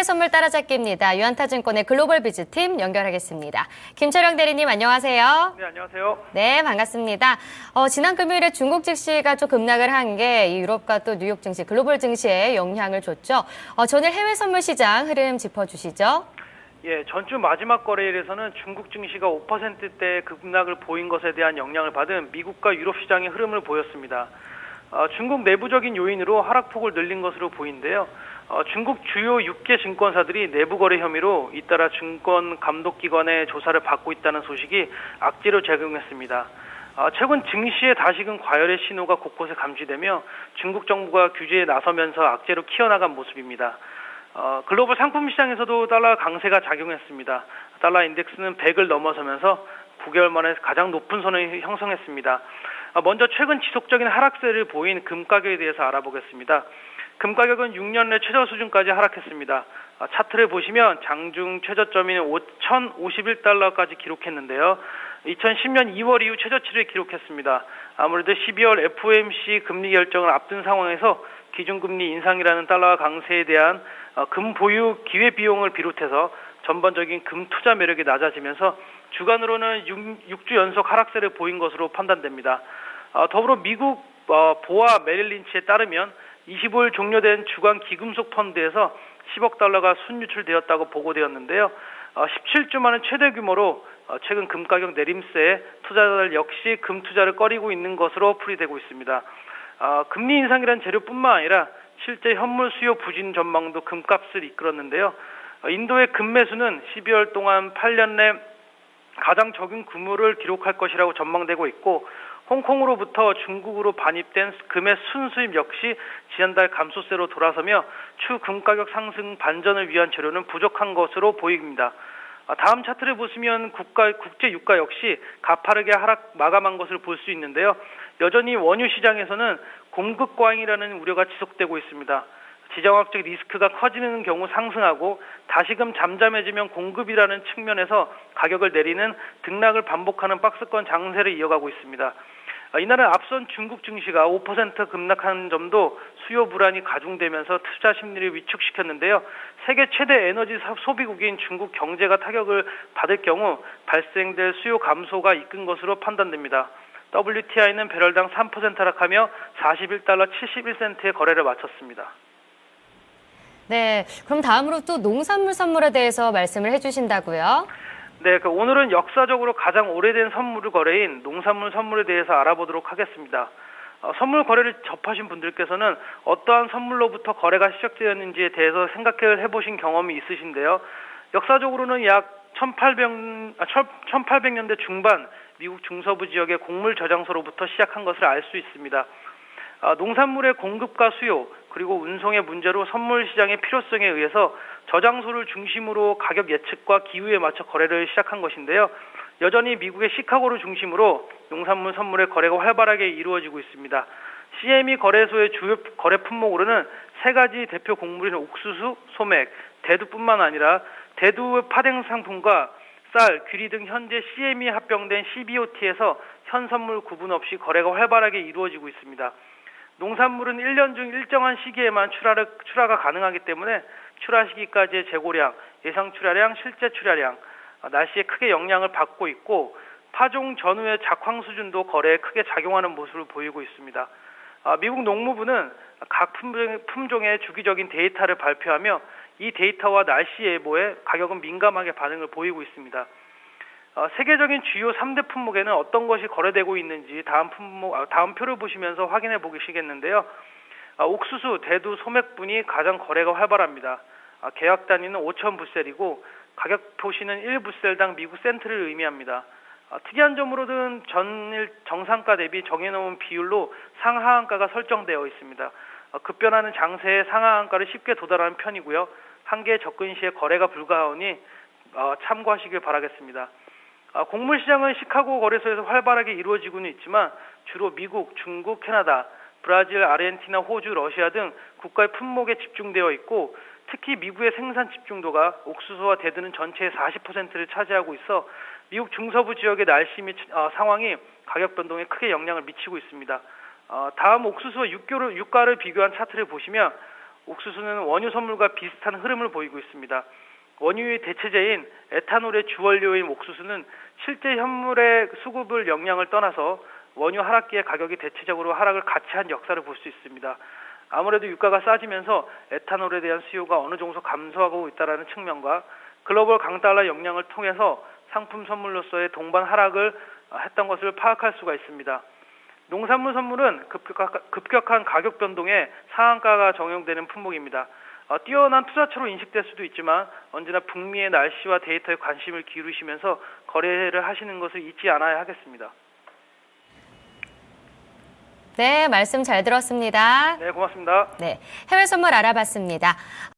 선물 따라잡기입니다. 유한타증권의 글로벌 비즈팀 연결하겠습니다. 김철영 대리님 안녕하세요. 네, 안녕하세요. 네, 반갑습니다. 지난 금요일에 중국 증시가 좀 급락을 한 게 유럽과 또 뉴욕 증시, 글로벌 증시에 영향을 줬죠. 전일 해외 선물 시장 흐름 짚어주시죠. 예, 전주 마지막 거래일에서는 중국 증시가 5%대 급락을 보인 것에 대한 영향을 받은 미국과 유럽 시장의 흐름을 보였습니다. 중국 내부적인 요인으로 하락폭을 늘린 것으로 보이는데요. 중국 주요 6개 증권사들이 내부 거래 혐의로 잇따라 증권 감독기관의 조사를 받고 있다는 소식이 악재로 작용했습니다. 최근 증시의 다시금 과열의 신호가 곳곳에 감지되며 중국 정부가 규제에 나서면서 악재로 키워나간 모습입니다. 글로벌 상품 시장에서도 달러 강세가 작용했습니다. 달러 인덱스는 100을 넘어서면서 9개월 만에 가장 높은 선을 형성했습니다. 먼저 최근 지속적인 하락세를 보인 금 가격에 대해서 알아보겠습니다. 금 가격은 6년 내 최저 수준까지 하락했습니다. 차트를 보시면 장중 최저점인 5,051달러까지 기록했는데요. 2010년 2월 이후 최저치를 기록했습니다. 아무래도 12월 FOMC 금리 결정을 앞둔 상황에서 기준금리 인상이라는 달러 강세에 대한 금 보유 기회비용을 비롯해서 전반적인 금 투자 매력이 낮아지면서 주간으로는 6주 연속 하락세를 보인 것으로 판단됩니다. 더불어 미국 보아 메릴린치에 따르면 25일 종료된 주간 기금속 펀드에서 10억 달러가 순유출되었다고 보고되었는데요. 17주 만에 최대 규모로 최근 금 가격 내림세에 투자자들 역시 금 투자를 꺼리고 있는 것으로 풀이되고 있습니다. 금리 인상이란 재료뿐만 아니라 실제 현물 수요 부진 전망도 금값을 이끌었는데요. 인도의 금 매수는 12월 동안 8년 내 가장 적은 규모를 기록할 것이라고 전망되고 있고, 홍콩으로부터 중국으로 반입된 금의 순수입 역시 지난달 감소세로 돌아서며 추 금 가격 상승 반전을 위한 재료는 부족한 것으로 보입니다. 다음 차트를 보시면 국제 유가 역시 가파르게 하락 마감한 것을 볼 수 있는데요. 여전히 원유 시장에서는 공급 과잉이라는 우려가 지속되고 있습니다. 지정학적 리스크가 커지는 경우 상승하고 다시금 잠잠해지면 공급이라는 측면에서 가격을 내리는 등락을 반복하는 박스권 장세를 이어가고 있습니다. 이날은 앞선 중국 증시가 5% 급락한 점도 수요 불안이 가중되면서 투자 심리를 위축시켰는데요. 세계 최대 에너지 소비국인 중국 경제가 타격을 받을 경우 발생될 수요 감소가 이끈 것으로 판단됩니다. WTI는 배럴당 3% 하락하며 41달러 71센트의 거래를 마쳤습니다. 네, 그럼 다음으로 또 농산물 선물에 대해서 말씀을 해주신다고요? 네, 오늘은 역사적으로 가장 오래된 선물 거래인 농산물 선물에 대해서 알아보도록 하겠습니다. 선물 거래를 접하신 분들께서는 어떠한 선물로부터 거래가 시작되었는지에 대해서 생각을 해보신 경험이 있으신데요. 역사적으로는 약 1800년대 중반 미국 중서부 지역의 곡물 저장소로부터 시작한 것을 알 수 있습니다. 농산물의 공급과 수요, 그리고 운송의 문제로 선물 시장의 필요성에 의해서 저장소를 중심으로 가격 예측과 기후에 맞춰 거래를 시작한 것인데요. 여전히 미국의 시카고를 중심으로 농산물 선물의 거래가 활발하게 이루어지고 있습니다. CME 거래소의 주요 거래 품목으로는 세 가지 대표 곡물인 옥수수, 소맥, 대두뿐만 아니라 대두 파생 상품과 쌀, 귀리 등 현재 CME 합병된 CBOT에서 현선물 구분 없이 거래가 활발하게 이루어지고 있습니다. 농산물은 1년 중 일정한 시기에만 출하가 가능하기 때문에 출하 시기까지의 재고량, 예상 출하량, 실제 출하량, 날씨에 크게 영향을 받고 있고 파종 전후의 작황 수준도 거래에 크게 작용하는 모습을 보이고 있습니다. 미국 농무부는 각 품종의 주기적인 데이터를 발표하며 이 데이터와 날씨 예보에 가격은 민감하게 반응을 보이고 있습니다. 세계적인 주요 3대 품목에는 어떤 것이 거래되고 있는지 다음 표를 보시면서 확인해 보시겠는데요. 옥수수, 대두, 소맥분이 가장 거래가 활발합니다. 계약 단위는 5,000부셀이고 가격 표시는 1부셀당 미국 센트를 의미합니다. 특이한 점으로는 전일 정상가 대비 정해놓은 비율로 상하한가가 설정되어 있습니다. 급변하는 장세에 상하한가를 쉽게 도달하는 편이고요. 한계에 접근 시에 거래가 불가하오니 참고하시길 바라겠습니다. 곡물 시장은 시카고 거래소에서 활발하게 이루어지고는 있지만 주로 미국, 중국, 캐나다, 브라질, 아르헨티나, 호주, 러시아 등 국가의 품목에 집중되어 있고 특히 미국의 생산 집중도가 옥수수와 대두는 전체의 40%를 차지하고 있어 미국 중서부 지역의 날씨 및 상황이 가격 변동에 크게 영향을 미치고 있습니다. 다음 옥수수와 유가를 비교한 차트를 보시면 옥수수는 원유 선물과 비슷한 흐름을 보이고 있습니다. 원유의 대체제인 에탄올의 주원료인 옥수수는 실제 현물의 수급을 영향을 떠나서 원유 하락기에 가격이 대체적으로 하락을 같이 한 역사를 볼 수 있습니다. 아무래도 유가가 싸지면서 에탄올에 대한 수요가 어느 정도 감소하고 있다는 측면과 글로벌 강달러 영향을 통해서 상품 선물로서의 동반 하락을 했던 것을 파악할 수가 있습니다. 농산물 선물은 급격한 가격 변동에 상한가가 적용되는 품목입니다. 뛰어난 투자처로 인식될 수도 있지만 언제나 북미의 날씨와 데이터에 관심을 기울이시면서 거래를 하시는 것을 잊지 않아야 하겠습니다. 네, 말씀 잘 들었습니다. 네, 고맙습니다. 네, 해외 선물 알아봤습니다.